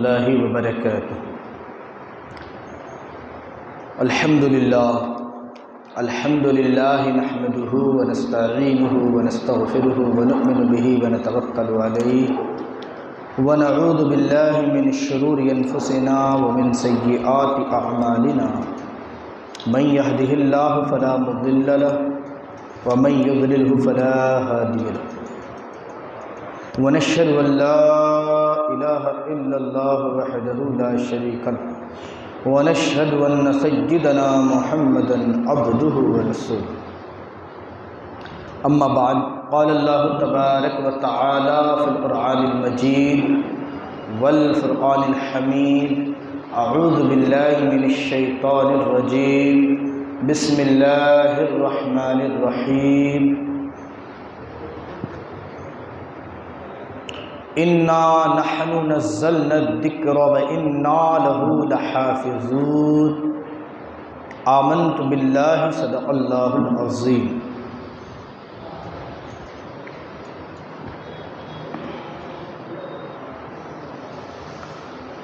اللہ وبرکاتہ۔ الحمد للہ نحمده ونستعینه ونستغفره ونؤمن به ونتوکل علیہ ونعوذ باللہ من شرور انفسنا ومن سیئات اعمالنا من يهده اللہ فلا مضل له ومن يضلله فلا هادی له ونشهد ان لا الہ الا اللہ وحدہ لا شریک له ونشهد ان سیدنا محمدا عبدہ ورسولہ۔ اما بعد، قال اللہ تبارک وتعالی فی القرآن المجید والفرقان الحمید، اعوذ باللہ من الشیطان الرجیم، بسم اللہ الرحمن الرحیم۔ انا نحن نزلنا الذکر وانا له لحافظون، آمنت باللہ صدق اللہ العظیم۔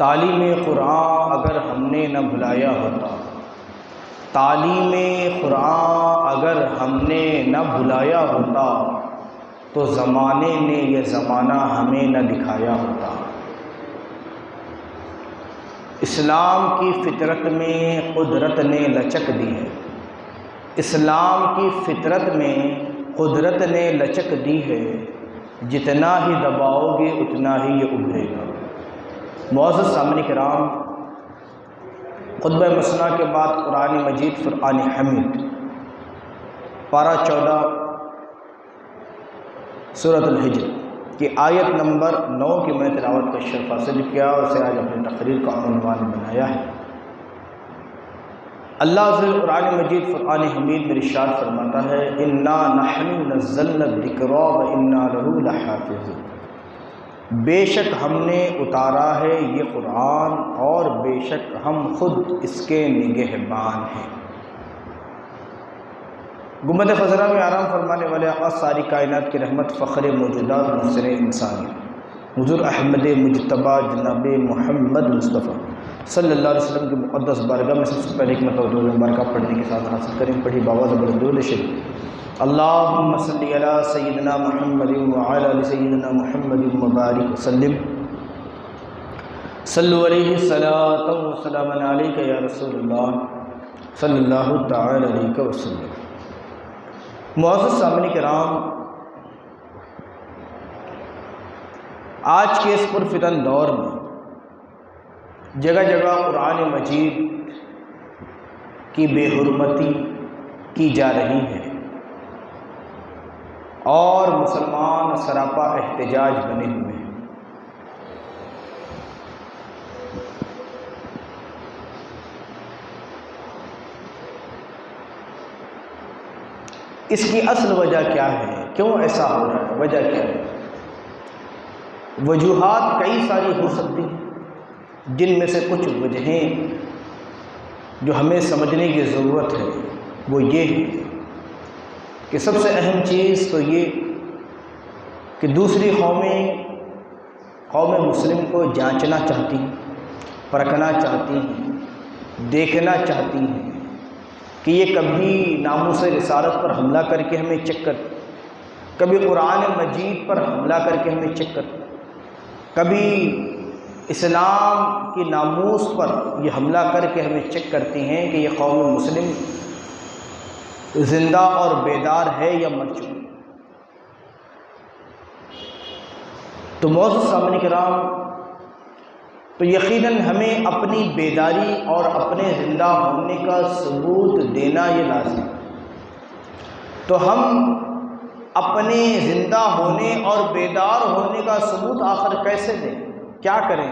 تعلیم قرآن اگر ہم نے نہ بھلایا ہوتا، تعلیم قرآن اگر ہم نے نہ بھلایا ہوتا تو زمانے نے یہ زمانہ ہمیں نہ دکھایا ہوتا۔ اسلام کی فطرت میں قدرت نے لچک دی ہے، اسلام کی فطرت میں قدرت نے لچک دی ہے، جتنا ہی دباؤ گے اتنا ہی یہ ابھرے گا۔ معزز سامعین کرام، خطبہ مسنہ کے بعد قرآن مجید فرقان حمید پارہ 14 سورۃ الحجر کی آیت نمبر 9 کی میں تلاوت کا شرف حاصل کیا، اسے آج اپنی تقریر کا عنوان بنایا ہے۔ اللہ عز و جل قرآن مجید فرقان حمید میں ارشاد فرماتا ہے، انا نحن نزلنا الذکر وانا له لحافظون، بے شک ہم نے اتارا ہے یہ قرآن اور بے شک ہم خود اس کے نگہبان ہیں۔ گنبد خضرا میں آرام فرمانے والے آقا ساری کائنات کی رحمت، فخر موجودات، محسن انسانی، حضور احمد مجتبی جناب محمد مصطفیٰ صلی اللہ علیہ وسلم کی مقدس بارگاہ میں سب سے پہلے ایک مرتبہ مبارکہ پڑھنے کے ساتھ حاصل کریں۔ پڑھی باواز بلند شریف، اللہم صلی علی سیدنا محمد وعلی آل سیدنا محمد مبارک وسلم، صلو علیہ صلاۃ و سلام علیک یا رسول اللہ صلی اللہ تعالی علیہ وسلم۔ معزز سامعین کرام، آج کے اس پرفتن دور میں جگہ جگہ قرآن مجید کی بے حرمتی کی جا رہی ہے اور مسلمان سراپا احتجاج بنے ہوئے ہیں۔ اس کی اصل وجہ کیا ہے؟ کیوں ایسا ہو رہا ہے؟ وجہ کیا ہے؟ وجوہات کئی ساری ہو سکتی ہیں، جن میں سے کچھ وجہیں جو ہمیں سمجھنے کی ضرورت ہے وہ یہ ہے کہ سب سے اہم چیز تو یہ کہ دوسری قوم مسلم کو جانچنا چاہتی ہیں، پرکھنا چاہتی ہیں، دیکھنا چاہتی ہیں کہ یہ کبھی ناموس رسالت پر حملہ کر کے ہمیں چیک کر، کبھی قرآن مجید پر حملہ کر کے ہمیں چیک کر، کبھی اسلام کی ناموس پر یہ حملہ کر کے ہمیں چیک کرتی ہیں کہ یہ قوم مسلم زندہ اور بیدار ہے یا مر چکی۔ تو معزز سامعین کرام، تو یقیناً ہمیں اپنی بیداری اور اپنے زندہ ہونے کا ثبوت دینا یہ لازم ہے۔ تو ہم اپنے زندہ ہونے اور بیدار ہونے کا ثبوت آخر کیسے دیں؟ کیا کریں؟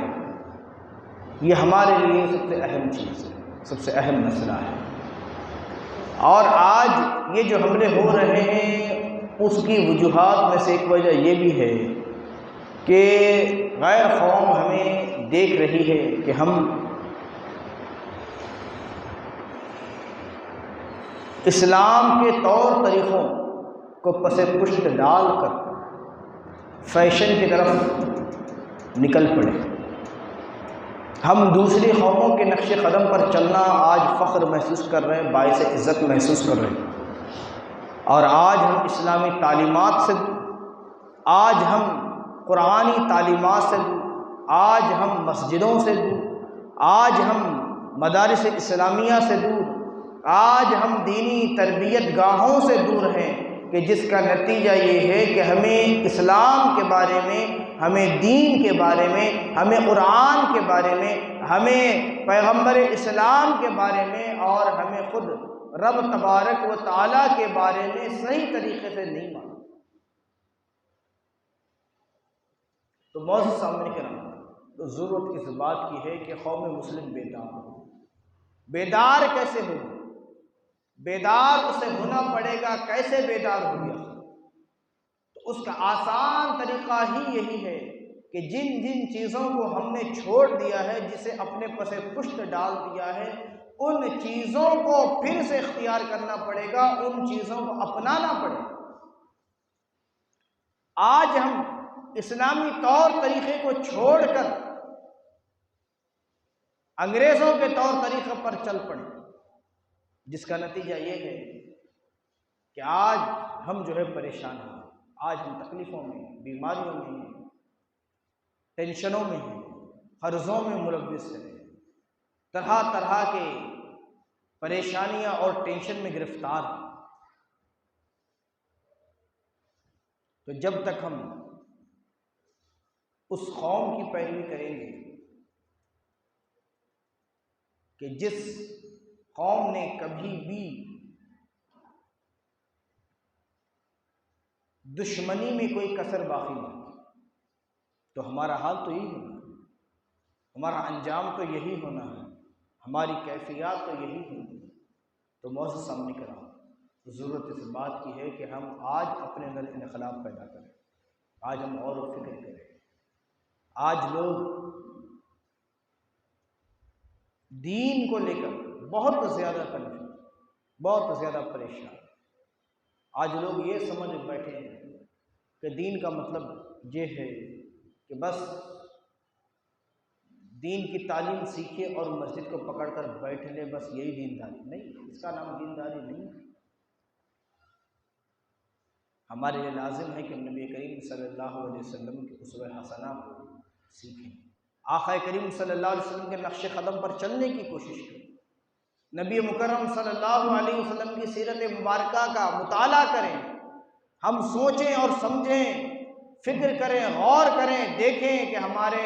یہ ہمارے لیے سب سے اہم چیز ہے، سب سے اہم مسئلہ ہے۔ اور آج یہ جو حملے ہو رہے ہیں اس کی وجوہات میں سے ایک وجہ یہ بھی ہے کہ غیر قوم ہمیں دیکھ رہی ہے کہ ہم اسلام کے طور طریقوں کو پس پشت ڈال کر فیشن کی طرف نکل پڑے۔ ہم دوسری قوموں کے نقش قدم پر چلنا آج فخر محسوس کر رہے ہیں، باعث عزت محسوس کر رہے ہیں، اور آج ہم اسلامی تعلیمات سے دور، آج ہم قرآنی تعلیمات سے دور، آج ہم مسجدوں سے دور، آج ہم مدارس اسلامیہ سے دور، آج ہم دینی تربیت گاہوں سے دور ہیں، کہ جس کا نتیجہ یہ ہے کہ ہمیں اسلام کے بارے میں، ہمیں دین کے بارے میں، ہمیں قرآن کے بارے میں، ہمیں پیغمبر اسلام کے بارے میں، اور ہمیں خود رب تبارک و تعالیٰ کے بارے میں صحیح طریقے سے نہیں مانا۔ تو معزز سامعین کرام، تو ضرورت اس بات کی ہے کہ قوم مسلم بیدار ہو۔ بیدار کیسے ہوگا؟ بیدار اسے ہونا پڑے گا۔ کیسے بیدار ہو گیا؟ تو اس کا آسان طریقہ ہی یہی ہے کہ جن جن چیزوں کو ہم نے چھوڑ دیا ہے، جسے اپنے پس پشت ڈال دیا ہے، ان چیزوں کو پھر سے اختیار کرنا پڑے گا، ان چیزوں کو اپنانا پڑے گا۔ آج ہم اسلامی طور طریقے کو چھوڑ کر انگریزوں کے طور طریقے پر چل پڑے، جس کا نتیجہ یہ ہے کہ آج ہم جو ہے پریشان ہیں، آج ہم تکلیفوں میں، بیماریوں میں ہیں، ٹینشنوں میں ہیں، قرضوں میں ملوث ہیں، طرح طرح کے پریشانیاں اور ٹینشن میں گرفتار ہیں۔ تو جب تک ہم اس قوم کی پیروی کریں گے کہ جس قوم نے کبھی بھی دشمنی میں کوئی کسر باقی نہیں کی، تو ہمارا حال تو یہی ہونا ہے، ہمارا انجام تو یہی ہونا ہے، ہماری کیفیات تو یہی ہونی ہے۔ تو معزز سامعین کرام، ضرورت اس بات کی ہے کہ ہم آج اپنے اندر انقلاب پیدا کریں، آج ہم اور فکر کریں۔ آج لوگ دین کو لے کر بہت زیادہ کنفیوز، بہت زیادہ پریشان۔ آج لوگ یہ سمجھ بیٹھے ہیں کہ دین کا مطلب یہ ہے کہ بس دین کی تعلیم سیکھے اور مسجد کو پکڑ کر بیٹھ لے، بس یہی دینداری۔ نہیں، اس کا نام دینداری نہیں ہے۔ ہمارے لیے لازم ہے کہ نبی کریم صلی اللہ علیہ وسلم کے اسوہ حسنہ کو سیکھیں، آقا کریم صلی اللہ علیہ وسلم کے نقش قدم پر چلنے کی کوشش کریں، نبی مکرم صلی اللہ علیہ وسلم کی سیرت مبارکہ کا مطالعہ کریں، ہم سوچیں اور سمجھیں، فکر کریں، غور کریں، دیکھیں کہ ہمارے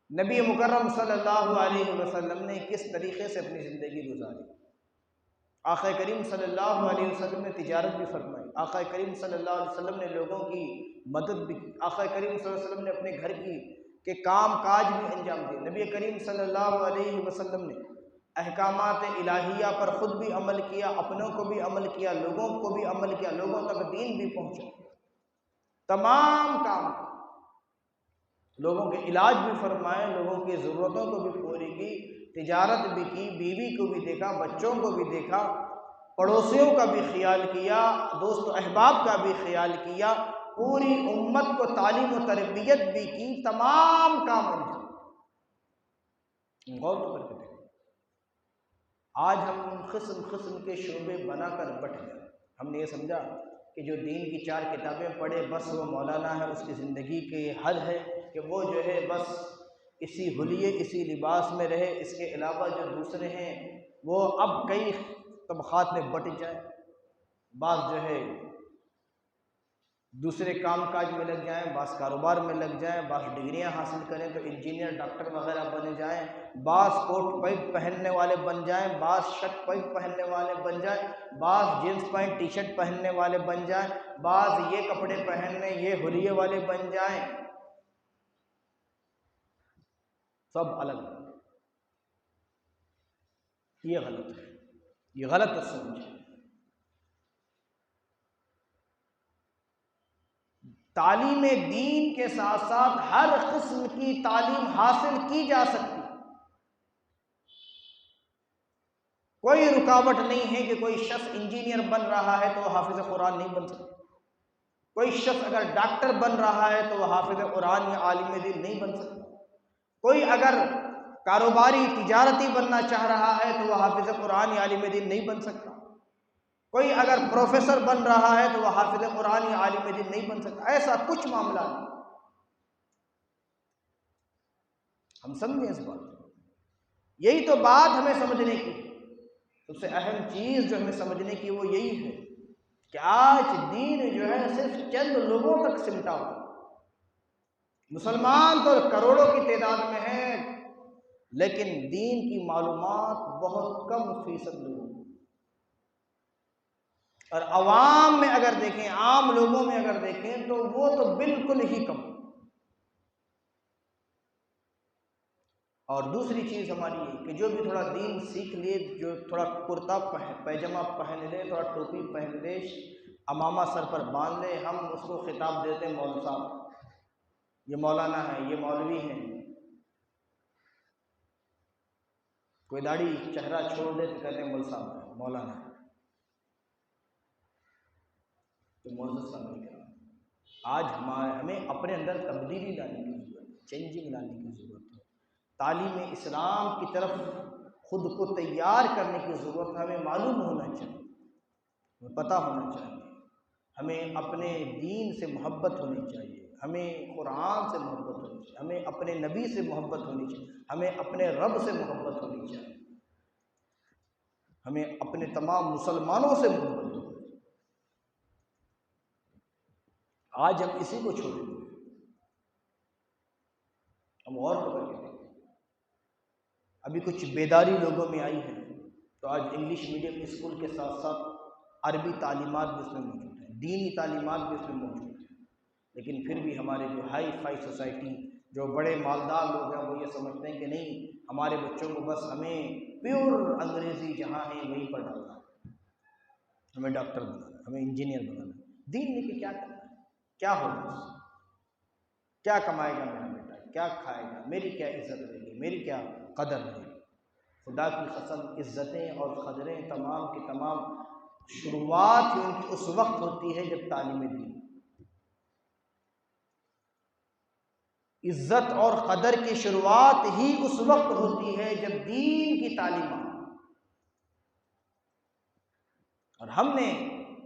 نبی مکرم صلی اللہ علیہ وسلم نے کس طریقے سے اپنی زندگی گزاری۔ آقا کریم صلی اللہ علیہ وسلم نے تجارت بھی فرمائی، آقا کریم صلی اللہ علیہ وسلم نے لوگوں کی مدد بھی کی، آقا کریم صلی اللہ علیہ وسلم نے اپنے گھر کے کام کاج بھی انجام دیے، نبی کریم صلی اللہ علیہ وسلم نے احکامات الہیہ پر خود بھی عمل کیا، اپنوں کو بھی عمل کیا، لوگوں کو بھی عمل کیا، لوگوں تک دین بھی پہنچا، تمام کام، لوگوں کے علاج بھی فرمائے، لوگوں کی ضرورتوں کو بھی پوری کی، تجارت بھی کی، بیوی کو بھی دیکھا، بچوں کو بھی دیکھا، پڑوسیوں کا بھی خیال کیا، دوست و احباب کا بھی خیال کیا، پوری امت کو تعلیم و تربیت بھی کی، تمام کام انجام۔ غور تو کر کے دیکھیں، آج ہم قسم قسم کے شعبے بنا کر بٹ گئے۔ ہم نے یہ سمجھا کہ جو دین کی 4 کتابیں پڑھے بس وہ مولانا ہے، اس کی زندگی کے حل ہے کہ وہ جو ہے بس اسی حلیے، اسی لباس میں رہے، اس کے علاوہ جو دوسرے ہیں وہ اب کئی طبقات میں بٹ جائیں، بعض جو ہے دوسرے کام کاج میں لگ جائیں، بعض کاروبار میں لگ جائیں، بعض ڈگریاں حاصل کریں تو انجینئر، ڈاکٹر وغیرہ بن جائیں، بعض کوٹ پینٹ پہننے والے بن جائیں، بعض شرٹ پینٹ پہننے والے بن جائیں، بعض جینس پینٹ ٹی شرٹ پہننے والے بن جائیں، بعض یہ کپڑے پہننے، یہ حلیے والے بن جائیں، سب الگ۔ یہ غلط ہے، یہ غلط سوچ ہے۔ تعلیم دین کے ساتھ ساتھ ہر قسم کی تعلیم حاصل کی جا سکتی، کوئی رکاوٹ نہیں ہے کہ کوئی شخص انجینئر بن رہا ہے تو وہ حافظ قرآن نہیں بن سکتا، کوئی شخص اگر ڈاکٹر بن رہا ہے تو وہ حافظ قرآن یا عالم دین نہیں بن سکتا، کوئی اگر کاروباری تجارتی بننا چاہ رہا ہے تو وہ حافظ قرآن یا عالم دین نہیں بن سکتا۔ کوئی اگر پروفیسر بن رہا ہے تو وہ حافظ قرآن یا عالم دین نہیں بن سکتا۔ ایسا کچھ معاملہ نہیں، ہم سمجھیں اس بات۔ یہی تو بات ہمیں سمجھنے کی، سب سے اہم چیز جو ہمیں سمجھنے کی وہ یہی ہے کہ آج دین جو ہے صرف چند لوگوں تک سمٹا ہوا۔ مسلمان تو کروڑوں کی تعداد میں ہیں، لیکن دین کی معلومات بہت کم فیصد لوگوں کو۔ اور عوام میں اگر دیکھیں، عام لوگوں میں اگر دیکھیں تو وہ تو بالکل ہی کم۔ اور دوسری چیز ہماری یہ کہ جو بھی تھوڑا دین سیکھ لے، جو تھوڑا کرتا پیجامہ پہن لے، تھوڑا ٹوپی پہن لے، امامہ سر پر باندھ لے، ہم اس کو خطاب دیتے ہیں مولوی صاحب، یہ مولانا ہے، یہ مولوی ہیں۔ کوئی داڑھی چہرہ چھوڑ دے تو کہتے ہیں مولوی صاحب ہے، مولانا ہے۔ تو معزز سامعین کرام، آج ہمیں اپنے اندر تبدیلی لانے کی ضرورت ہے، چینجنگ لانے کی ضرورت ہے، تعلیم اسلام کی طرف خود کو تیار کرنے کی ضرورت ہے۔ ہمیں معلوم ہونا چاہیے، ہمیں پتہ ہونا چاہیے، ہمیں اپنے دین سے محبت ہونی چاہیے، ہمیں قرآن سے محبت ہونی چاہیے، ہمیں اپنے نبی سے محبت ہونی چاہیے، ہمیں اپنے رب سے محبت ہونی چاہیے، ہمیں اپنے تمام مسلمانوں سے محبت ہونی چاہیے۔ آج ہم اسی کو چھوڑیں گے، ہم اور کر کے دیکھیں۔ ابھی کچھ بیداری لوگوں میں آئی ہے، تو آج انگلش میڈیم اسکول کے ساتھ ساتھ عربی تعلیمات بھی اس میں موجود ہیں، دینی تعلیمات بھی اس میں موجود ہیں، لیکن پھر بھی ہمارے جو ہائی فائی سوسائٹی، جو بڑے مالدار لوگ ہیں، وہ یہ سمجھتے ہیں کہ نہیں، ہمارے بچوں کو بس ہمیں پیور انگریزی جہاں ہے وہیں پر ڈالنا ہے، ہمیں ڈاکٹر بنانا ہے، ہمیں انجینئر بنانا ہے۔ دین لے کے کیا کرنا ہے؟ کیا ہوگا اس سے؟ کیا کمائے گا میرا بیٹا؟ کیا کھائے گا؟ میری کیا عزت رہے گی؟ میری کیا قدر رہے گی؟ خدا کی قسم، عزتیں اور قدریں تمام کی تمام شروعات ان کی اس وقت ہوتی ہے جب تعلیم دین، عزت اور قدر کی شروعات ہی اس وقت ہوتی ہے جب دین کی تعلیمات۔ اور ہم نے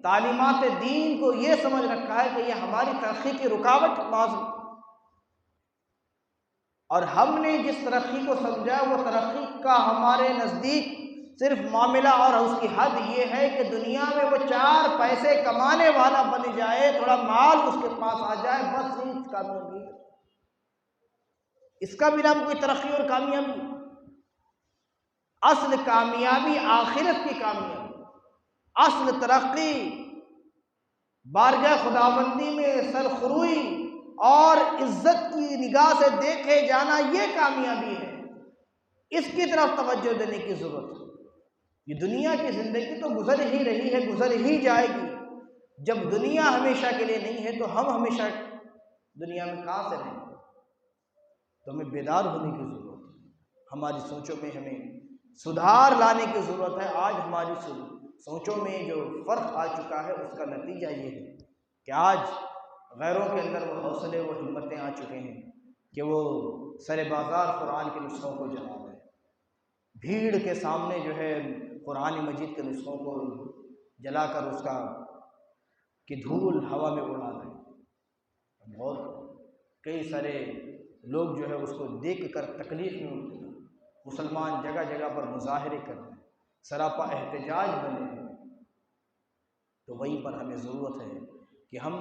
تعلیمات دین کو یہ سمجھ رکھا ہے کہ یہ ہماری ترقی کی رکاوٹ معذ، اور ہم نے جس ترقی کو سمجھا وہ ترقی کا ہمارے نزدیک صرف معاملہ اور اس کی حد یہ ہے کہ دنیا میں وہ 4 پیسے کمانے والا بن جائے، تھوڑا مال اس کے پاس آ جائے، بس ہی کامیابی۔ اس کا بھی نام کوئی ترقی اور کامیابی؟ اصل کامیابی آخرت کی کامیابی، اصل ترقی بارگاہ خداوندی میں سرخروئی اور عزت کی نگاہ سے دیکھے جانا، یہ کامیابی ہے۔ اس کی طرف توجہ دینے کی ضرورت ہے۔ یہ دنیا کی زندگی تو گزر ہی رہی ہے، گزر ہی جائے گی۔ جب دنیا ہمیشہ کے لیے نہیں ہے تو ہم ہمیشہ دنیا میں کہاں سے رہیں گے؟ تو ہمیں بیدار ہونے کی ضرورت ہے، ہماری سوچوں میں ہمیں سدھار لانے کی ضرورت ہے۔ آج ہماری سوچوں میں جو فرق آ چکا ہے، اس کا نتیجہ یہ ہے کہ آج غیروں کے اندر وہ حوصلے، وہ ہمتیں آ چکے ہیں کہ وہ سر بازار قرآن کے نسخوں کو جلا رہے ہیں، بھیڑ کے سامنے جو ہے قرآن مجید کے نسخوں کو جلا کر اس کا کہ دھول ہوا میں اڑا رہے ہیں۔ اور کئی سارے لوگ جو ہے اس کو دیکھ کر تکلیف میں ہوتے ہیں، مسلمان جگہ جگہ پر مظاہرے کر رہے ہیں، سراپا احتجاج بنے ہیں۔ تو وہیں پر ہمیں ضرورت ہے کہ ہم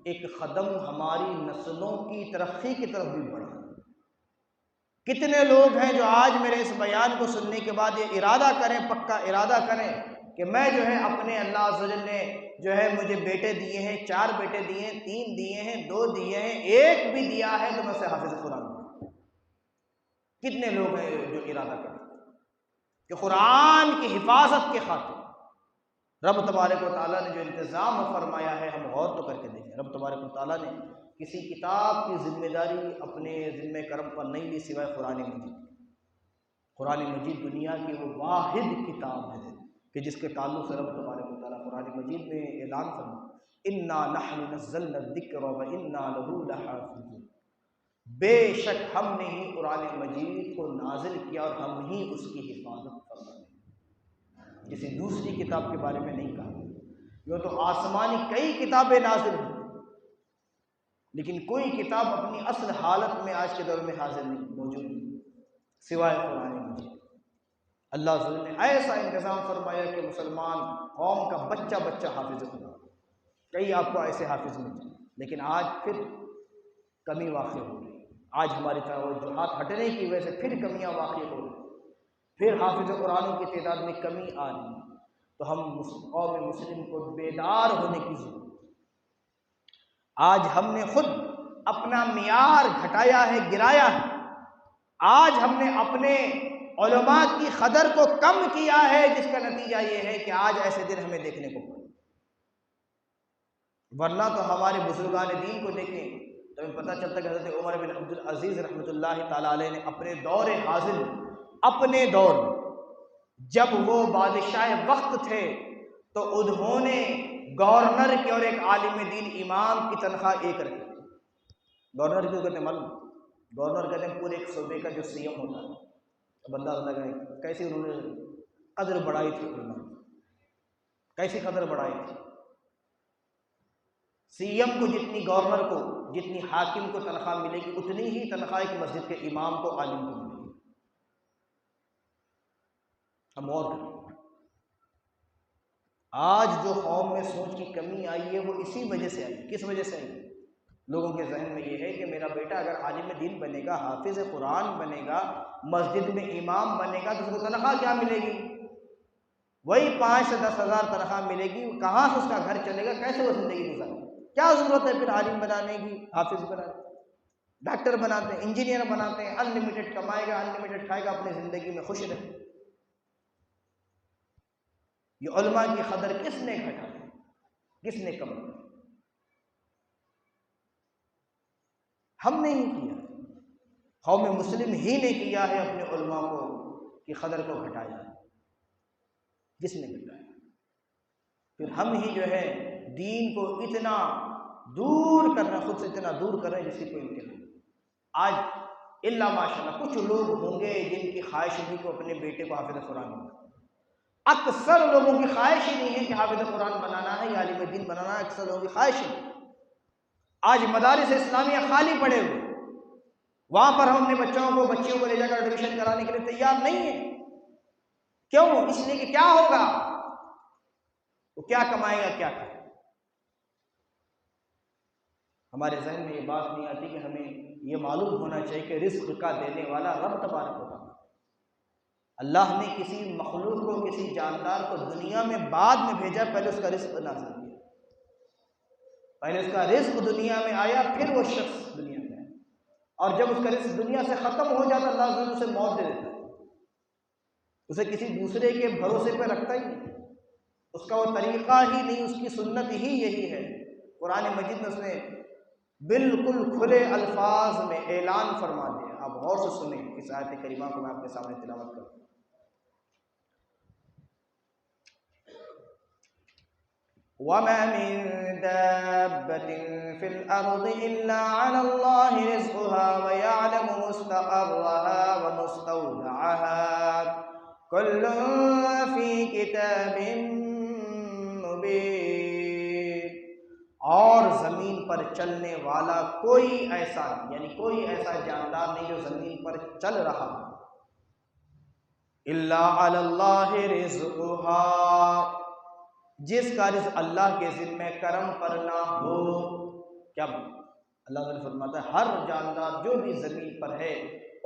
ایک قدم ہماری نسلوں کی ترقی کی طرف بھی بڑھائیں۔ کتنے لوگ ہیں جو آج میرے اس بیان کو سننے کے بعد یہ ارادہ کریں، پکا ارادہ کریں کہ میں جو ہے اپنے اللہ عز و جل نے جو ہے مجھے بیٹے دیے ہیں، 4 بیٹے دیے ہیں، 3 دیے ہیں، 2 دیے ہیں، 1 بھی دیا ہے تو میں اسے حافظ قرآن ہوں۔ کتنے لوگ ہیں جو ارادہ کریں کہ قرآن کی حفاظت کے خاطر رب تبارک و تعالیٰ نے جو انتظام فرمایا ہے، ہم غور تو کر کے دیکھیں۔ رب تبارک و تعالیٰ نے کسی کتاب کی ذمہ داری اپنے ذمہ کرم پر نہیں لی سوائے قرآن مجید۔ قرآن مجید دنیا کی وہ واحد کتاب ہے کہ جس کے تعلق سے رب تبارک و تعالیٰ قرآن مجید میں اعلان فرمایا، اِنَّا نَحْنُ نَزَّلْنَا الذِّكْرَ وَإِنَّا لَهُ لَحَافِظُونَ، بے شک ہم نے ہی قرآن مجید کو نازل کیا اور ہم ہی اس کی حفاظت فرمائیں۔ کسی دوسری کتاب کے بارے میں نہیں کہا۔ یہ تو آسمانی کئی کتابیں نازل ہوئی، لیکن کوئی کتاب اپنی اصل حالت میں آج کے دور میں حاضر نہیں موجود نہیں سوائے قرآن مجید۔ اللہ عز و جل نے ایسا انتظام فرمایا کہ مسلمان قوم کا بچہ بچہ حافظ خدا، کئی آپ کو ایسے حافظ ملتے ہیں، لیکن آج پھر کمی واقع ہو رہی ہے۔ آج ہماری توجہات ہٹنے کی وجہ سے پھر کمیاں واقع ہو رہی ہیں، پھر حافظ قرآن کی تعداد میں کمی آ رہی ہے۔ تو ہم قوم مسلم کو بیدار ہونے کی ضرورت ہے۔ آج ہم نے خود اپنا معیار گھٹایا ہے، گرایا ہے۔ آج ہم نے اپنے علماء کی قدر کو کم کیا ہے، جس کا نتیجہ یہ ہے کہ آج ایسے دن ہمیں دیکھنے کو پڑے۔ ورنہ تو ہمارے بزرگان دین کو دیکھیں تو ہمیں پتہ چلتا کہ حضرت عمر بن عبد العزیز رحمۃ اللہ تعالیٰ علیہ نے اپنے دور حاضر، اپنے دور میں جب وہ بادشاہ وقت تھے تو انہوں نے گورنر کے اور ایک عالم دین امام کی تنخواہ ایک رکھی۔ گورنر کیوں کہتے ہیں معلوم؟ گورنر کہتے ہیں پورے ایک صوبے کا جو سی ایم ہوتا ہے۔ اب اندازہ لگائیں کیسے انہوں نے قدر بڑھائی تھی، علماء کیسی قدر بڑھائی تھی۔ سی ایم کو جتنی، گورنر کو جتنی، حاکم کو تنخواہ ملے گی اتنی ہی تنخواہ ایک مسجد کے امام کو، عالم کو ملے گی۔ ہم اور آج جو قوم میں سوچ کی کمی آئی ہے وہ اسی وجہ سے آئی۔ کس وجہ سے آئی؟ لوگوں کے ذہن میں یہ ہے کہ میرا بیٹا اگر عالم دین بنے گا، حافظ قرآن بنے گا، مسجد میں امام بنے گا تو اس کو تنخواہ کیا ملے گی؟ وہی 5 سے 10 ہزار تنخواہ ملے گی۔ کہاں سے اس کا گھر چلے گا؟ کیسے وہ زندگی گزارے گا؟ کیا ضرورت ہے پھر عالم بنانے کی، حافظ بنانے کی؟ ڈاکٹر بناتے ہیں، انجینئر بناتے ہیں، انلمیٹڈ کمائے گا، انلمیٹڈ کھائے گا، اپنی زندگی میں خوش رہے۔ یہ علماء کی قدر کس نے گھٹائی؟ کس نے کم کی؟ ہم نے ہی کیا، قوم مسلم ہی نے کیا ہے، اپنے علماء کو کی قدر کو گھٹایا۔ کس نے گھٹایا؟ پھر ہم ہی جو ہے دین کو اتنا دور کرنا، خود سے اتنا دور کر رہے ہیں جس کی کوئی انتہا نہیں۔ آج الا ماشاءاللہ کچھ لوگ ہوں گے جن کی خواہش ہوگی کہ اپنے بیٹے کو حافظ قرآن بنائیں۔ اکثر لوگوں کی خواہش ہی نہیں ہے کہ حافظ قرآن بنانا ہے یا عالم دین بنانا ہے، اکثر لوگوں کی خواہش ہی نہیں۔ آج مدارس اسلامیہ خالی پڑے ہوئے، وہاں پر ہم اپنے بچیوں کو لے جا کر ایڈمیشن کرانے کے لیے تیار نہیں ہیں۔ کیوں؟ اس لیے کہ کیا ہوگا، وہ کیا کمائے گا، کیا کرے۔ ہمارے ذہن میں یہ بات نہیں آتی کہ ہمیں یہ معلوم ہونا چاہیے کہ رزق کا دینے والا رب تبارک و تعالیٰ۔ اللہ نے کسی مخلوق کو، کسی جاندار کو دنیا میں بعد میں بھیجا، پہلے اس کا رزق نازل کیا، پہلے اس کا رزق دنیا میں آیا، پھر وہ شخص دنیا میں آیا۔ اور جب اس کا رزق دنیا سے ختم ہو جاتا، اللہ عز و جل اسے موت دے دیتا ہے، اسے کسی دوسرے کے بھروسے پہ رکھتا ہی نہیں، اس کا وہ طریقہ ہی نہیں، اس کی سنت ہی یہی ہے۔ قرآن مجید میں اس نے بالکل کھلے الفاظ میں اعلان فرما دیا۔ آپ غور سے سنیں اس آیت کریمہ کو، میں آپ کے سامنے تلاوت کروں۔ وَمَا مِن دَابَّةٍ فِي الْأَرْضِ إِلَّا عَلَى اللَّهِ رِزْقُهَا وَيَعْلَمُ مُسْتَقَرَّهَا وَمُسْتَوْدَعَهَا كُلٌّ فِي كِتَابٍ مُبِينٍ۔ اور زمین پر چلنے والا کوئی ایسا، یعنی کوئی ایسا جاندار نہیں جو زمین پر چل رہا الا علی اللہ رزقها، جس کا رزق اللہ کے ذمہ کرم پر نہ ہو۔ کیا اللہ تعالیٰ فرماتا ہے ہر جاندار جو بھی زمین پر ہے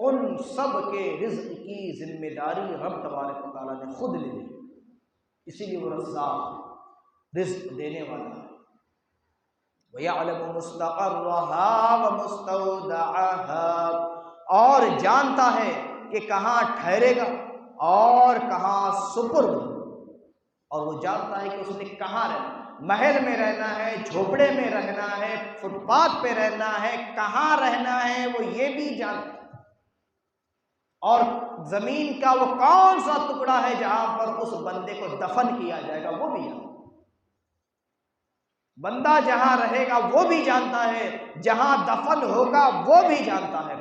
ان سب کے رزق کی ذمہ داری رب تبارک و تعالیٰ نے خود لے لی، اسی لیے وہ رزاق، رزق دینے والا ہے۔ وَيَعْلَمُ مُسْتَقَرَّهَا وَمُسْتَوْدَعَهَا، اور جانتا ہے کہ کہاں ٹھہرے گا اور کہاں سپرد، اور وہ جانتا ہے کہ اس نے کہاں رہنا، محل میں رہنا ہے، جھوپڑے میں رہنا ہے، فٹ پاتھ پہ رہنا ہے، کہاں رہنا ہے وہ یہ بھی جانتا ہے، اور زمین کا وہ کون سا ٹکڑا ہے جہاں پر اس بندے کو دفن کیا جائے گا وہ بھی جانتا ہے۔ بندہ جہاں رہے گا وہ بھی جانتا ہے، جہاں دفن ہوگا وہ بھی جانتا ہے،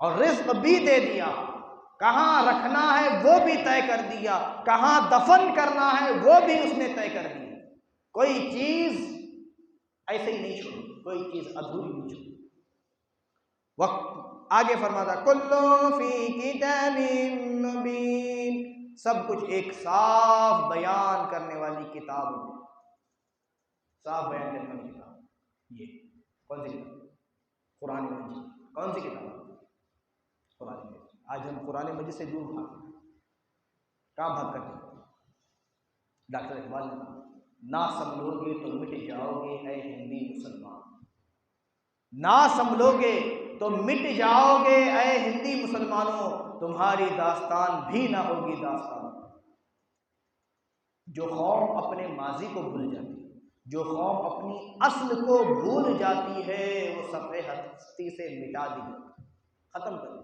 اور رزق بھی دے دیا، کہاں رکھنا ہے وہ بھی طے کر دیا، کہاں دفن کرنا ہے وہ بھی اس نے طے کر دیا۔ کوئی چیز ایسے ہی نہیں چھوڑی، کوئی چیز ادھوری نہیں چھوڑی۔ وقت آگے فرماتا کلو فی کتاب مبین، سب کچھ ایک صاف بیان کرنے والی کتاب ہے، صاف بیان کرنے والی کتاب۔ یہ کون سی کتاب؟ قرآن مجید۔ کون سی کتاب؟ قرآن مجید۔ آج ہم قرآن مجید سے دور بھاگتے ہیں۔ کہاں بھاگ کرتے ہیں؟ ڈاکٹر اقبال نے کہا نہ سنبھلو گے تو مٹ جاؤ گے اے ہندی مسلمان، نہ سنبھلو گے تو مٹ جاؤ گے اے ہندی مسلمانوں، تمہاری داستان بھی نہ ہوگی داستان۔ جو قوم اپنے ماضی کو بھول جاتی ہے، جو قوم اپنی اصل کو بھول جاتی ہے، وہ صفحے ہستی سے مٹا دی جاتی، ختم کر دی۔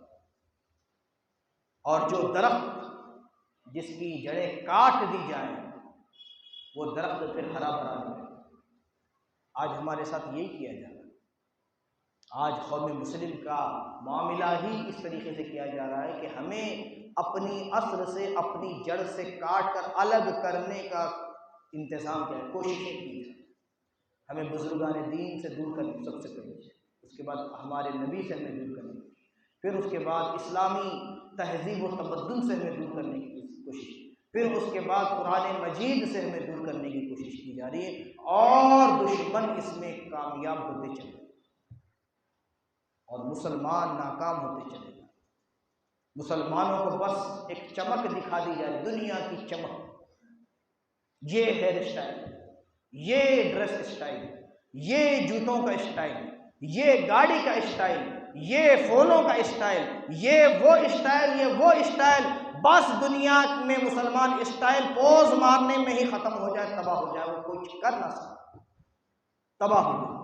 اور جو درخت جس کی جڑیں کاٹ دی جائیں وہ درخت پھر ہرا بھرا نہیں رہے۔ آج ہمارے ساتھ یہی کیا جا رہا ہے۔ آج قوم مسلم کا معاملہ ہی اس طریقے سے کیا جا رہا ہے کہ ہمیں اپنی اصل سے، اپنی جڑ سے کاٹ کر الگ کرنے کا انتظام کیا ہے، کوششیں کی جائیں۔ ہمیں بزرگان دین سے دور کرنے سب سے پہلے، اس کے بعد ہمارے نبی سے ہمیں دور کرنے، پھر اس کے بعد اسلامی تہذیب و تمدن سے ہمیں دور کرنے کی کوشش، پھر اس کے بعد قرآن مجید سے ہمیں دور کرنے کی کوشش کی جا رہی ہے، اور دشمن اس میں کامیاب ہوتے چلے اور مسلمان ناکام ہوتے چلے گا۔ مسلمانوں کو بس ایک چمک دکھا دی جائے، دنیا کی چمک، یہ ہیئر اسٹائل، یہ ڈریس اسٹائل، یہ جوتوں کا اسٹائل، یہ گاڑی کا اسٹائل، یہ فونوں کا اسٹائل، یہ وہ اسٹائل، یہ وہ اسٹائل، بس دنیا میں مسلمان اسٹائل پوز مارنے میں ہی ختم ہو جائے، تباہ ہو جائے، وہ کچھ کر نہ سکے، تباہ ہو جائے۔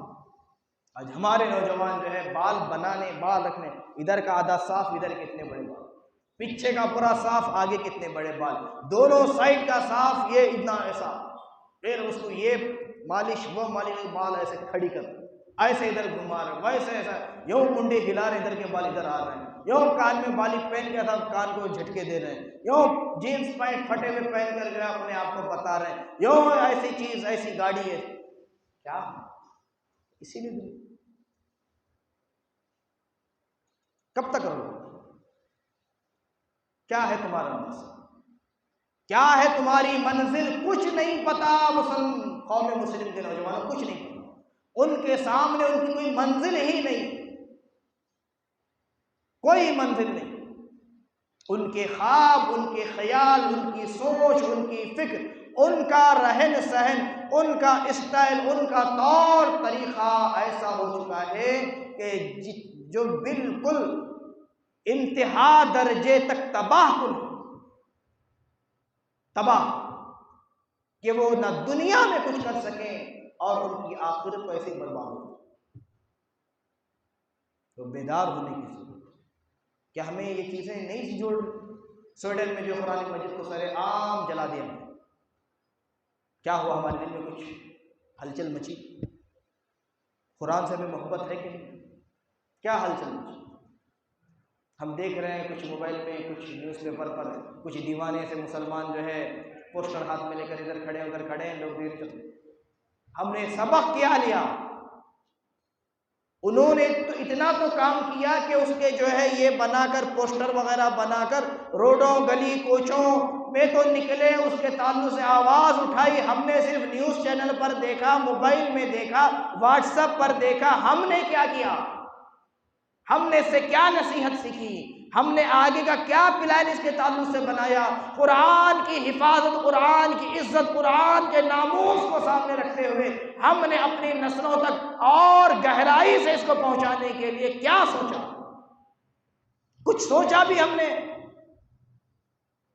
آج ہمارے نوجوان جو ہے بال بنانے، بال رکھنے، ادھر کا آدھا صاف، ادھر کتنے بڑے بال، پیچھے کا پورا صاف، آگے کتنے بڑے بال، دونوں سائڈ کا صاف، یہ اتنا ایسا، پھر اس کو یہ مالش، وہ مالش، بال ایسے کھڑی کر، ایسے ادھر گھما رہے، ویسے ایسا، یوں کنڈی ہلا رہے، ادھر کے بال ادھر آ رہے ہیں، یوں کان میں بالی پہن کے تھا کان کو جھٹکے دے رہے ہیں، یوں جینس پینٹ پھٹے ہوئے پہن کر جو ہے اپنے آپ کو بتا رہے ہیں، یوں ایسی چیز، ایسی گاڑی ہے، کیا اسی لیے کب تک رہو؟ کیا ہے تمہارا مقصد؟ کیا ہے تمہاری منزل؟ کچھ نہیں پتا قوم مسلم کے نوجوانوں، کچھ نہیں پتا، ان کے سامنے ان کی کوئی منزل ہی نہیں، کوئی منزل نہیں، ان کے خواب، ان کے خیال، ان کی سوچ، ان کی فکر، ان کا رہن سہن، ان کا اسٹائل، ان کا طور طریقہ ایسا ہو چکا ہے کہ جو بالکل انتہا درجے تک تباہ کن، تباہ، کہ وہ نہ دنیا میں کچھ کر سکیں اور ان کی آخرت کو ایسے برباد ہو۔ تو بیدار ہونے کی ضرورت ہے۔ کیا ہمیں یہ چیزیں نہیں جوڑ؟ سویڈن میں جو قرآن مجید کو سر عام جلا دیا، کیا ہوا؟ ہمارے دل میں کچھ ہلچل مچی؟ قرآن سے ہمیں محبت ہے کہ نہیں؟ کیا ہلچل مچی؟ ہم دیکھ رہے ہیں کچھ موبائل میں، کچھ نیوز پیپر پر، کچھ دیوانے سے مسلمان جو ہے پوسٹر ہاتھ میں لے کر ادھر کھڑے ادھر کھڑے ہیں، لوگ دیکھ کر، ہم نے سبق کیا لیا؟ انہوں نے تو اتنا تو کام کیا کہ اس کے جو ہے یہ بنا کر پوسٹر وغیرہ بنا کر روڈوں گلی کوچوں میں تو نکلے، اس کے تعلق سے آواز اٹھائی۔ ہم نے صرف نیوز چینل پر دیکھا، موبائل میں دیکھا، واٹس ایپ پر دیکھا، ہم نے کیا کیا؟ ہم نے اس سے کیا نصیحت سیکھی؟ ہم نے آگے کا کیا پلان اس کے تعلق سے بنایا؟ قرآن کی حفاظت، قرآن کی عزت، قرآن کے ناموس کو سامنے رکھتے ہوئے ہم نے اپنی نسلوں تک اور گہرائی سے اس کو پہنچانے کے لیے کیا سوچا؟ کچھ سوچا بھی ہم نے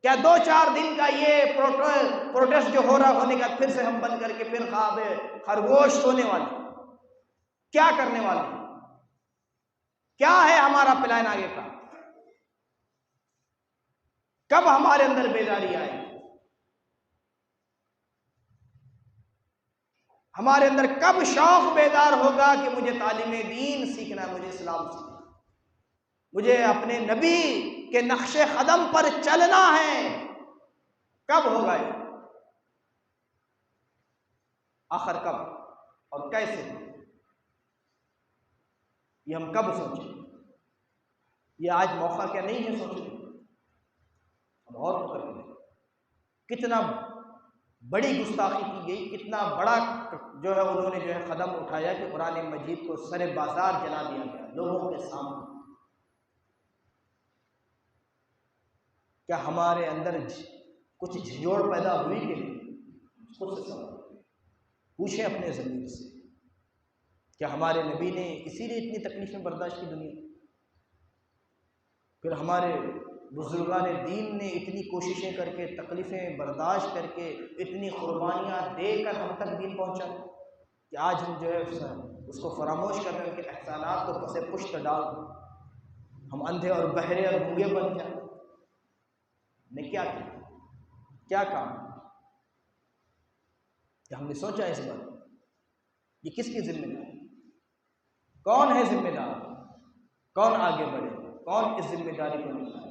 کیا؟ 2-4 دن کا یہ پروٹیسٹ جو ہو رہا ہونے کا، پھر سے ہم بن کر کے پھر خواب خرگوش سونے والے، کیا کرنے والے؟ کیا ہے ہمارا پلان آگے کا؟ کب ہمارے اندر بیداری آئے؟ ہمارے اندر کب شوق بیدار ہوگا کہ مجھے تعلیم دین سیکھنا ہے، مجھے اسلام سیکھنا ہے؟ مجھے اپنے نبی کے نقش قدم پر چلنا ہے۔ کب ہوگا یہ؟ آخر کب اور کیسے؟ یہ ہم کب سوچیں؟ یہ آج موقع کیا نہیں ہے سوچنے؟ ہم اور کر کے کتنا بڑی گستاخی کی گئی، کتنا بڑا جو ہے انہوں نے جو ہے قدم اٹھایا کہ قرآن مجید کو سر بازار جلا دیا گیا لوگوں کے سامنے۔ کیا ہمارے اندر کچھ جھنجھوڑ پیدا ہوئی کہ نہیں؟ خود سے سوال پوچھیں اپنے ضمیر سے، کیا ہمارے نبی نے اسی لیے اتنی تکلیفیں برداشت کی دنیا؟ پھر ہمارے بزرگان دین نے اتنی کوششیں کر کے، تکلیفیں برداشت کر کے، اتنی قربانیاں دے کر ہم تک دین پہنچا کہ آج ہم جو ہے اس کو فراموش کر رہے ہیں، ان کے احسانات کو پس پشت ڈال ہم اندھے اور بہرے اور گونگے بن جائیں۔ نے کیا کیا؟ کیا کام؟ کہ ہم نے سوچا اس بات یہ کس کی ذمہ داری؟ کون ہے ذمہ دار؟ کون آگے بڑھے؟ کون اس ذمہ داری کو نبھائے؟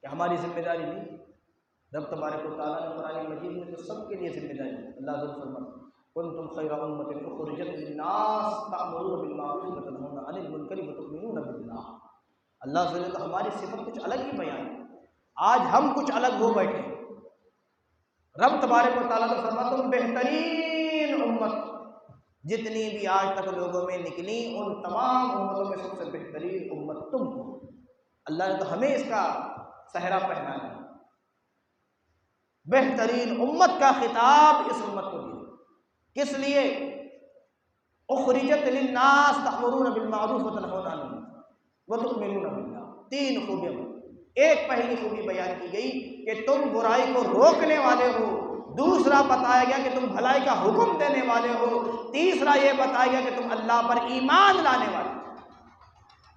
کہ ہماری ذمہ داری نہیں؟ رب تبارک و تعالیٰ نے قرآن مجید میں تو سب کے لیے ذمہ داری ہے۔ اللہ ذو فرماتا ہے کنتم خیر امۃ اخرجت للناس تأمرون بالمعروف وتنہون عن المنکر وتؤمنون باللہ۔ اللہ سے تو ہماری صفت کچھ الگ ہی بیان ہے، آج ہم کچھ الگ ہو بیٹھے۔ رب تبارک و تعالیٰ نے فرمایا تم بہترین امت جتنی بھی آج تک لوگوں میں نکلی ان تمام امتوں میں سب سے بہترین امت تم ہو۔ اللہ نے تو ہمیں اس کا صحرا پہنایا، بہترین امت کا خطاب اس امت کو دیا۔ کس لیے؟ اخرجت للناس تأمرون بالمعروف وتنہون عن المنکر وتؤمنون باللہ۔ تین خوبیاں، ایک پہلی خوبی بیان کی گئی کہ تم برائی کو روکنے والے ہو، دوسرا بتایا گیا کہ تم بھلائی کا حکم دینے والے ہو، تیسرا یہ بتایا گیا کہ تم اللہ پر ایمان لانے والے ہو۔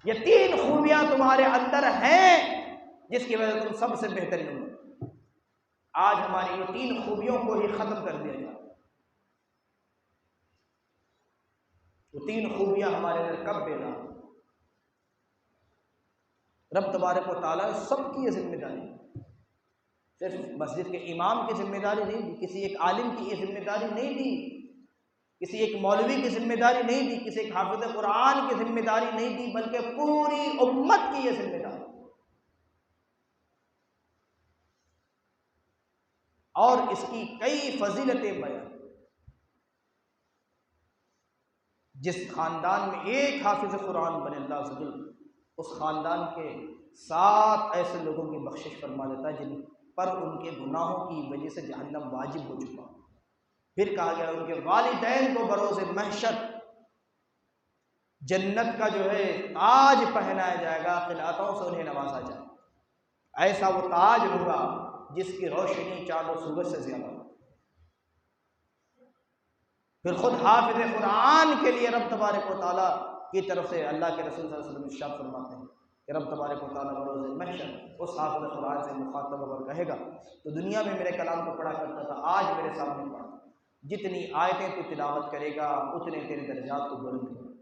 یہ تین خوبیاں تمہارے اندر ہیں جس کی وجہ سے تم سب سے بہترین ہو۔ آج ہماری یہ تین خوبیوں کو ہی ختم کر دیا جائے۔ وہ تین خوبیاں ہمارے اندر کب پیدا؟ رب تبارک و تعالیٰ سب کی یہ ذمہ داری، صرف مسجد کے امام کی ذمہ داری نہیں دی، کسی ایک عالم کی یہ ذمہ داری نہیں دی، کسی ایک مولوی کی ذمہ داری نہیں دی، کسی ایک حافظ قرآن کی ذمہ داری نہیں دی، بلکہ پوری امت کی یہ ذمہ داری۔ اور اس کی کئی فضیلتیں بیان۔ جس خاندان میں ایک حافظ قرآن بنے اللہ عز و جل اس خاندان کے 7 ایسے لوگوں کی بخشش فرما دیتا ہے جن پر ان کے گناہوں کی وجہ سے جہنم واجب ہو چکا۔ پھر کہا گیا ان کے والدین کو بروز محشر جنت کا جو ہے تاج پہنایا جائے گا، قناعتوں سے انہیں نوازا جائے گا۔ ایسا وہ تاج ہوگا جس کی روشنی چاند و سورج سے زیادہ ہو۔ پھر خود حافظ قرآن کے لیے رب تبارک و تعالیٰ کی طرف سے اللہ کے رسول صلی اللہ علیہ وسلم ارشاد فرماتے ہیں کہ رب تبارک و تعالیٰ بروز محشر اس حافظ قرآن سے مخاطب ہو کر کہے گا تو دنیا میں میرے کلام کو پڑھا کرتا تھا، آج میرے سامنے پڑھا، جتنی آیتیں تو تلاوت کرے گا اتنے تیرے درجات کو بلند کرے گا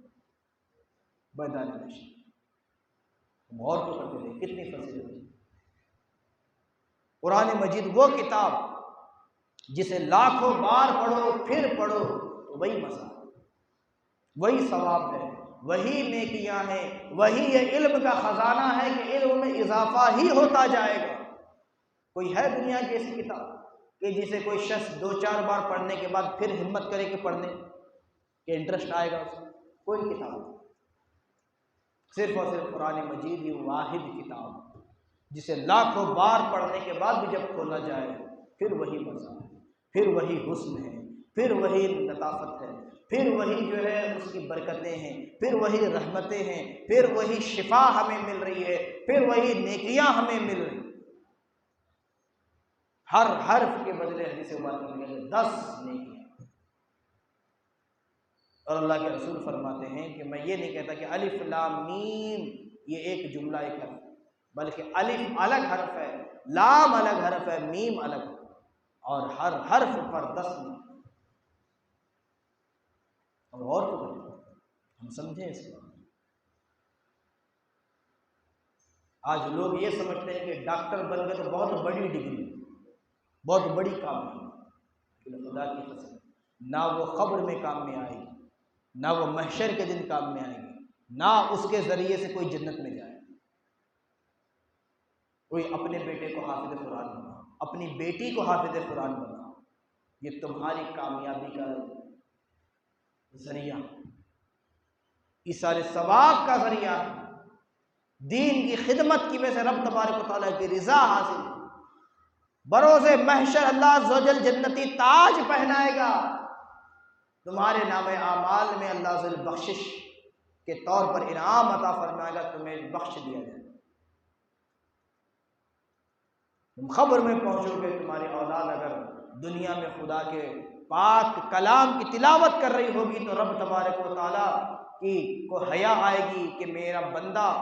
میدان محشر۔ غور تو کرتے ہیں کتنی فضیلت ہے۔ قرآن مجید وہ کتاب جسے لاکھوں بار پڑھو پھر پڑھو تو وہی مزہ، وہی ثواب ہے، وہی نیکیاں ہیں، وہی یہ علم کا خزانہ ہے کہ علم میں اضافہ ہی ہوتا جائے گا۔ کوئی ہے دنیا کی ایسی کتاب کہ جسے کوئی شخص 2-4 بار پڑھنے کے بعد پھر ہمت کرے کہ پڑھنے کہ انٹرسٹ آئے گا اس میں؟ کوئی کتاب نہیں، صرف اور صرف قرآن مجید یہ واحد کتاب جسے لاکھوں بار پڑھنے کے بعد بھی جب کھولا جائے پھر وہی مزہ ہے، پھر وہی حسن ہے، پھر وہی لطافت ہے، پھر وہی جو ہے اس کی برکتیں ہیں، پھر وہی رحمتیں ہیں، پھر وہی شفا ہمیں مل رہی ہے، پھر وہی نیکیاں ہمیں مل رہی ہیں۔ ہر حرف کے بدلے حدیث مبارکہ میں ملیں 10 نیکیاں۔ اور اللہ کے رسول فرماتے ہیں کہ میں یہ نہیں کہتا کہ الف لام میم یہ ایک جملہ ایک حرف، بلکہ الف الگ حرف ہے، لام الگ حرف ہے، میم الگ ہے، اور ہر حرف پر 10 نیکیاں۔ اور تو ہم سمجھیں اس کو۔ آج لوگ یہ سمجھتے ہیں کہ ڈاکٹر بن گئے تو بہت بڑی ڈگری، بہت بڑی کامیابی، لیکن خدا کی قسم نہ وہ قبر میں کام میں آئے گی، نہ وہ محشر کے دن کام میں آئے گی، نہ اس کے ذریعے سے کوئی جنت میں جائے۔ کوئی اپنے بیٹے کو حافظ قرآن بنا، اپنی بیٹی کو حافظ قرآن بنا، یہ تمہاری کامیابی کا ذریعہ، ایثار ثواب کا ذریعہ، دین کی خدمت کی وجہ سے رب تبارک و تعالیٰ کی رضا حاصل، بروز محشر اللہ عز و جل جنتی تاج پہنائے گا، تمہارے نام اعمال میں اللہ عز و جل بخشش کے طور پر انعام عطا فرمائے گا، تمہیں بخش دیا جائے گا۔ تم خبر میں پہنچو گے، تمہاری اولاد اگر دنیا میں خدا کے پاک کلام کی تلاوت کر رہی ہوگی تو رب تبارک و تعالیٰ کی کو حیا آئے گی کہ میرا بندہ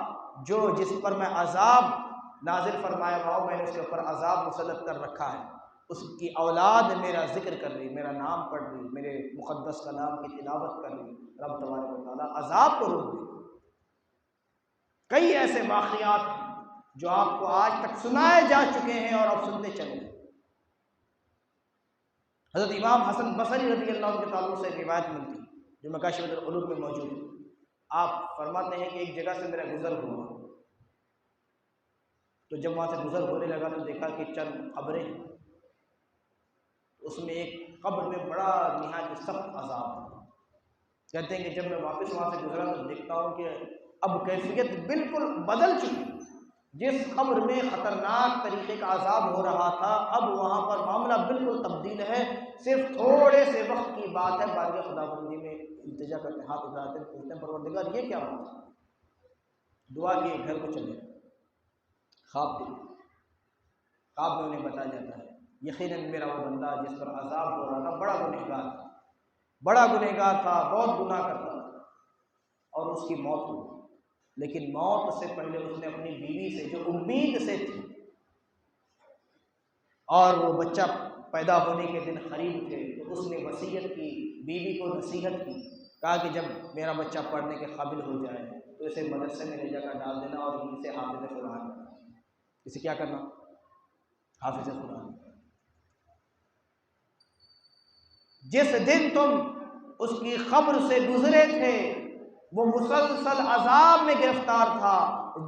جس پر میں عذاب نازل فرمایا ہوا ہوں، میں نے اس کے اوپر عذاب مسلط کر رکھا ہے، اس کی اولاد میرا ذکر کر رہی، میرا نام پڑھ رہی، میرے مقدس کلام کی تلاوت کر رہی، رب تبارک و تعالیٰ عذاب کو روک دے۔ کئی ایسے واقعات ہیں جو آپ کو آج تک سنائے جا چکے ہیں اور آپ سنتے چلے۔ حضرت امام حسن بصری رضی اللہ عنہ کے تعلق سے ایک روایت ملتی جو مکاشف العلوم میں موجود ہے۔ آپ فرماتے ہیں کہ ایک جگہ سے میرا گزر ہوا، تو جب وہاں سے گزر ہونے لگا تو دیکھا کہ چند قبریں ہیں، اس میں ایک قبر میں بڑا نہایت سخت عذاب ہے۔ کہتے ہیں کہ جب میں واپس وہاں سے گزرا تو دیکھتا ہوں کہ اب کیفیت بالکل بدل چکی، جس قبر میں خطرناک طریقے کا عذاب ہو رہا تھا اب وہاں پر معاملہ بالکل تبدیل ہے، صرف تھوڑے سے وقت کی بات ہے، بارگاہ خداوندی میں التجا کرتے، ہاتھ اٹھاتے ہیں، پوچھتے ہیں پروردگار یہ کیا بات ہے؟ دعا کیے گھر کو چلے، خواب دیکھے، خواب میں انہیں بتایا جاتا ہے یقیناً میرا وہ بندہ جس پر عذاب ہو رہا تھا بڑا گنہگار تھا، بڑا گنہگار تھا، بہت گناہ کرتا تھا، اور اس کی موت ہوئی، لیکن موت سے پہلے اس نے اپنی بیوی سے جو امید سے تھی، اور وہ بچہ پیدا ہونے کے دن قریب تھے، تو اس نے وصیت کی، بیوی کو نصیحت کی، کہا کہ جب میرا بچہ پڑھنے کے قابل ہو جائے تو اسے مدرسے میں لے جا کر ڈال دینا اور اسے حافظ قرآن کرنا۔ اسے کیا کرنا؟ حافظ قرآن۔ جس دن تم اس کی قبر سے گزرے تھے وہ مسلسل عذاب میں گرفتار تھا،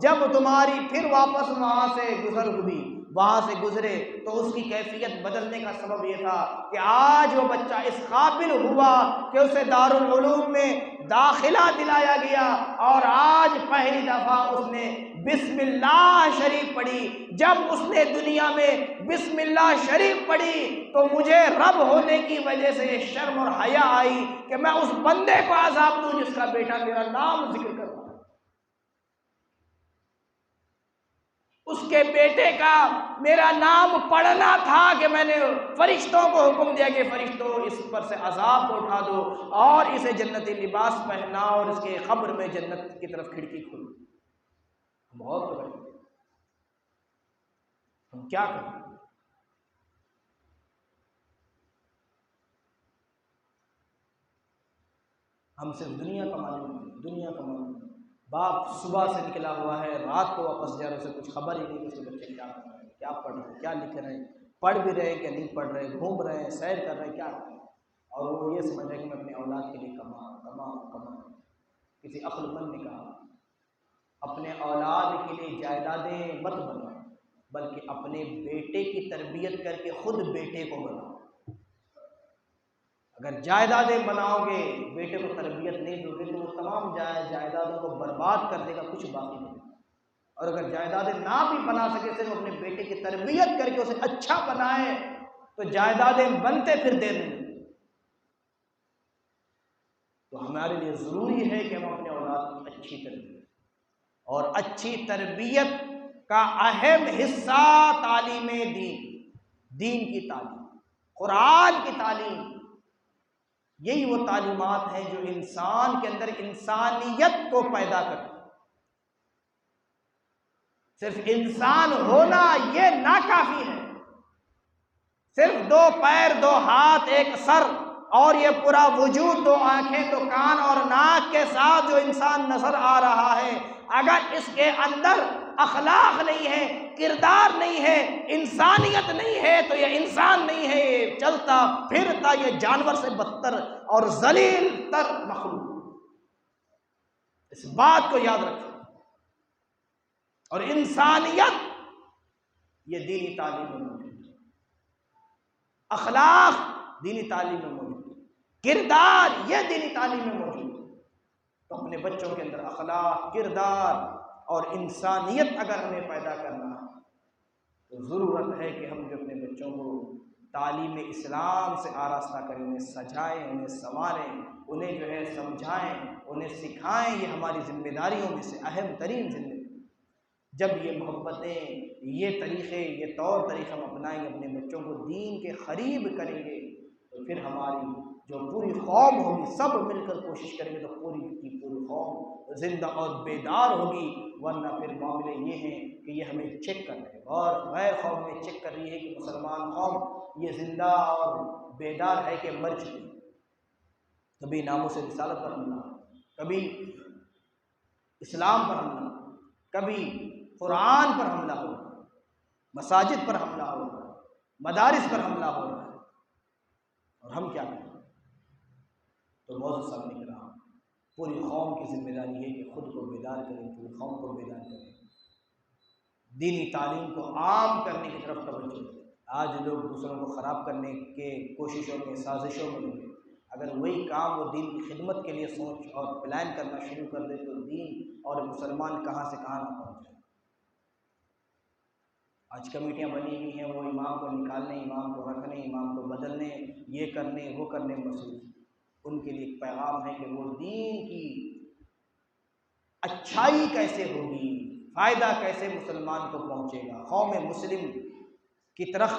جب تمہاری پھر واپس وہاں سے گزر ہوئی، وہاں سے گزرے تو اس کی کیفیت بدلنے کا سبب یہ تھا کہ آج وہ بچہ اس قابل ہوا کہ اسے دارالعلوم میں داخلہ دلایا گیا، اور آج پہلی دفعہ اس نے بسم اللہ شریف پڑھی۔ جب اس نے دنیا میں بسم اللہ شریف پڑھی تو مجھے رب ہونے کی وجہ سے شرم اور حیا آئی کہ میں اس بندے کو عذاب دوں جس کا بیٹا میرا نام ذکر کر رہا ہے۔ اس کے بیٹے کا میرا نام پڑھنا تھا کہ میں نے فرشتوں کو حکم دیا کہ فرشتوں اس پر سے عذاب کو اٹھا دو اور اسے جنتی لباس پہناؤ اور اس کے قبر میں جنت کی طرف کھڑکی کھولو۔ بہت تو بڑی، ہم کیا کریں؟ ہم صرف دنیا کمانے، دنیا کمانے، باپ صبح سے نکلا ہوا ہے، رات کو واپس جا رہے، اسے کچھ خبر ہی نہیں کہ اس کے بچے کیا کر رہے ہیں، کیا پڑھ رہے ہیں، کیا لکھ رہے ہیں، پڑھ بھی رہے ہیں کہ نہیں پڑھ رہے، گھوم رہے ہیں، سیر کر رہے ہیں، کیا کر رہے ہیں، اور وہ یہ سمجھ رہے ہیں کہ میں اپنی اولاد کے لیے کما۔ کسی عقل مند نے کہا اپنے اولاد کے لیے جائیدادیں مت بناؤ، بلکہ اپنے بیٹے کی تربیت کر کے خود بیٹے کو بناؤ۔ اگر جائیدادیں بناؤ گے، بیٹے کو تربیت نہیں دو گے تو وہ تمام جائیدادوں کو برباد کر دے گا، کچھ باقی نہیں۔ اور اگر جائیدادیں نہ بھی بنا سکے، صرف اپنے بیٹے کی تربیت کر کے اسے اچھا بنائے تو جائیدادیں بنتے پھر دے دیں۔ تو ہمارے لیے ضروری ہے کہ ہم اپنے اولاد کی اچھی تربیت، اور اچھی تربیت کا اہم حصہ تعلیم دین کی تعلیم، قرآن کی تعلیم۔ یہی وہ تعلیمات ہیں جو انسان کے اندر انسانیت کو پیدا کرتی۔ صرف انسان ہونا یہ ناکافی ہے، صرف 2 پیر 2 ہاتھ 1 سر اور یہ پورا وجود، دو آنکھیں، دو کان اور ناک کے ساتھ جو انسان نظر آ رہا ہے، اگر اس کے اندر اخلاق نہیں ہے، کردار نہیں ہے، انسانیت نہیں ہے، تو یہ انسان نہیں ہے، یہ چلتا پھرتا یہ جانور سے بدتر اور ذلیل تر مخلوق۔ اس بات کو یاد رکھیں۔ اور انسانیت یہ دینی تعلیم میں موجود ہے، اخلاق دینی تعلیم میں موجود ہے، کردار یہ دینی تعلیم میں موجود ہے۔ تو اپنے بچوں کے اندر اخلاق، کردار اور انسانیت اگر ہمیں پیدا کرنا ہے تو ضرورت ہے کہ ہم جو اپنے بچوں کو تعلیم اسلام سے آراستہ کریں، انہیں سجائیں، انہیں سنواریں، انہیں جو ہے سمجھائیں، انہیں سکھائیں۔ یہ ہماری ذمہ داریوں میں سے اہم ترین ذمہ داری۔ جب یہ محبتیں، یہ طریقے، یہ طور طریقے ہم اپنائیں گے، اپنے بچوں کو دین کے قریب کریں گے، تو پھر ہماری جو پوری قوم ہوگی، سب مل کر کوشش کریں گے تو پوری کی پوری قوم زندہ اور بیدار ہوگی۔ ورنہ پھر معاملے یہ ہیں کہ یہ ہمیں چیک کر رہے ہیں، اور غیر قوم میں چیک کر رہی ہے کہ مسلمان قوم یہ زندہ اور بیدار ہے کہ مر چکی۔ کبھی ناموس رسالت پر حملہ، کبھی اسلام پر حملہ، کبھی قرآن پر حملہ ہو رہا ہے، مساجد پر حملہ ہو رہا ہے، مدارس پر حملہ ہو رہا ہے، اور ہم کیا کریں؟ تو معزز سامعین کرام، پوری قوم کی ذمہ داری ہے کہ خود کو بیدار کریں، پوری قوم کو بیدار کریں، دینی تعلیم کو عام کرنے کی طرف توجہ دیں۔ آج لوگ دوسروں کو خراب کرنے کے کوششوں میں، سازشوں میں لگے، اگر وہی کام وہ دین کی خدمت کے لیے سوچ اور پلان کرنا شروع کر دے تو دین اور مسلمان کہاں سے کہاں نہ پہنچ جائے۔ آج کمیٹیاں بنی ہوئی ہیں، وہ امام کو نکالنے، امام کو رکھنے، امام کو بدلنے، یہ کرنے وہ کرنے مصروف۔ ان کے لیے ایک پیغام ہے کہ وہ دین کی اچھائی کیسے ہوگی، فائدہ کیسے مسلمان کو پہنچے گا، قوم مسلم کی طرف